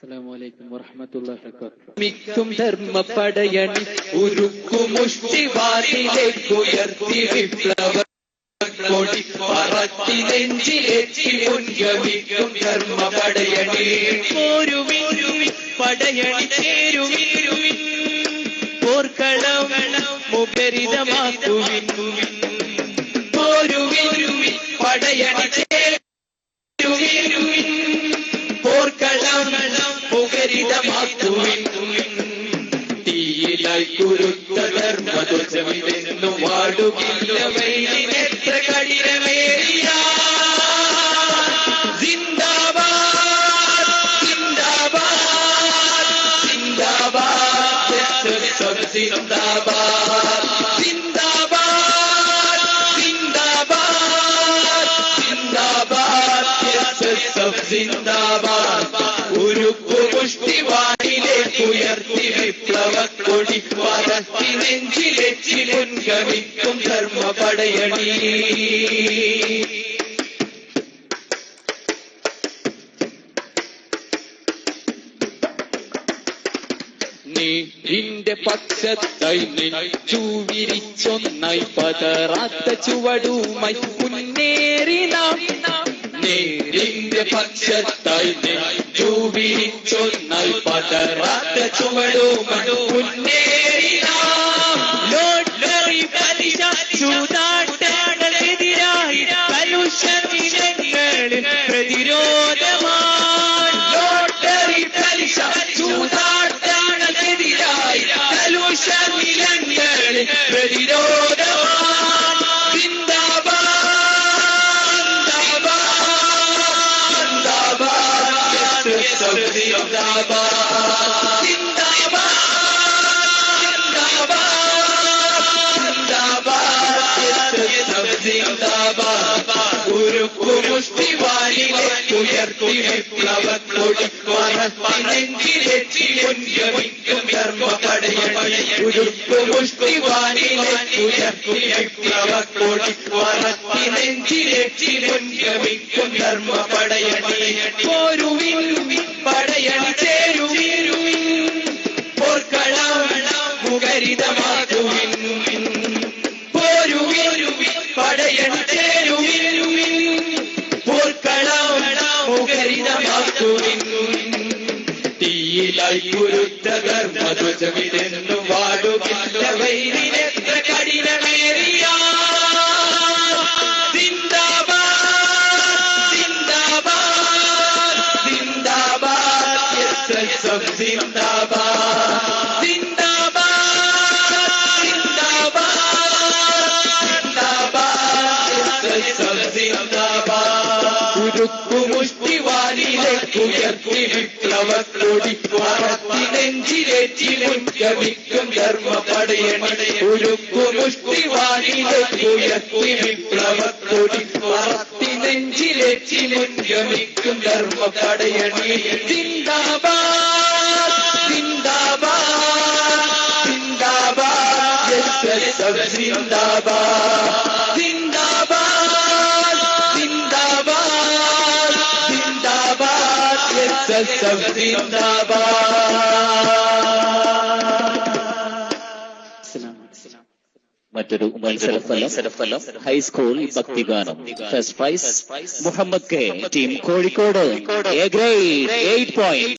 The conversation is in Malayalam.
അസ്സലാമുഅലൈക്കും വറഹ്മത്തുള്ളാഹി വബറകാതുഹു. മിക്കും ധർമ്മ പടയണി ഉരുക്കുമുഷ്ടിവാതിലേക്കുയർത്തി വിപ്ലവ കൊടി പറത്തി നെഞ്ചിലേറ്റി ഉദ്ഗമിക്കും ധർമ്മ പടയണി. പോരുവിൻ പടയണി ചേരുവിൻ, പോർക്കളം മുഖരിതമാക്കുവിൻ. പോരുവിൻ പടയണി ചേരുവിൻ, പോർക്കളം മുഖരിതമാക്കുവിൻ. തീയിലായി കുരുത്ത ധർമ്മധ്വജമിതെന്നു വാടുകില്ല വൈരിനെത്ര കഠിനമേറിയ. സിന്ദാബാദ് സിന്ദാബാദ് സിന്ദാബാദ് സിന്ദാബാദ് സിന്ദാബാദ് സിന്ദാബാദ് സിന്ദാബാദ്. ഉരുക്കുമുഷ്ടിവാനിലേക്കുയർത്തി വിപ്ലവ കൊടി പറത്തി നെഞ്ചിലെത്തി മുൻഗമിക്കും ധർമ്മ പടയണി. നീരിന്റെ പക്ഷത്തായി നെഞ്ചു വിരിച്ചൊന്നായി പതറാത്ത ചുവടുമായി മുന്നേറി നാം. നേരിന്റെ പക്ഷത്തായി നെഞ്ചു വിരിച്ചൊന്നായി പതറാത്ത ചുവടുമായി മുന്നേറി നാം. ലോട്ടറി പലിശ ചൂതാട്ടങ്ങൾക്കെതിരായി കലുഷനിലങ്ങളിൽ പ്രതിരോധമാണ്. ലോട്ടറി പലിശ ചൂതാട്ടങ്ങൾക്കെതിരായി കലുഷനിലങ്ങളിൽ പ്രതിരോധമാണ്. ഉരുക്കുമുഷ്ടിവാനിലേക്കുയർത്തി വിപ്ലവ കൊടി പറത്തി നെഞ്ചിലെത്തി മുൻഗമിക്കും ധർമ്മ പടയണി. ഉരുക്കുമുഷ്ടിവാനിലേക്കുയർത്തി വിപ്ലവ കൊടി പറത്തി നെഞ്ചിലെത്തി മുൻഗമിക്കും ധർമ്മ പടയണി. പോരുവിൻ പടയണി ചേരുവിൻ, പോർക്കളം മുഖരിതമാക്കുവിൻ. പോരുവിൻ പടയണി ചേരുവിൻ, പോർക്കളം മുഖരിതമാക്കുവിൻ. തീയിലായി കുരുത്ത ധർമ്മധ്വജമിതെന്നു വാടുകില്ല വൈരിനെത്ര കഠിനമേറിയ. സിന്ദാബാദ് സിന്ദാബാദ് സിന്ദാബാദ് സിന്ദാബാദ് ഉരുക്കുമുഷ്ടിവാനിലേക്കുയർത്തി വിപ്ലവ കൊടി പറത്തി നെഞ്ചിലേറ്റി മുൻഗമിക്കും ധർമ്മ പടയണി. ഉരുക്കുമുഷ്ടിവാനിലേക്കുയർത്തി വിപ്ലവ കൊടി പറത്തി നെഞ്ചിലേറ്റി മുൻഗമിക്കും ധർമ്മ പടയണി. സിന്ദാബാദ് സിന്ദാബാദ് സിന്ദാബാദ് സിന്ദാബാദ് സിന്ദാബാദ് മറ്റൊരു മത്സരഫലം ഹൈസ്കൂൾ ഭക്തിഗാനം. First prize Muhammad K, team Kozhikode. A grade 8 point.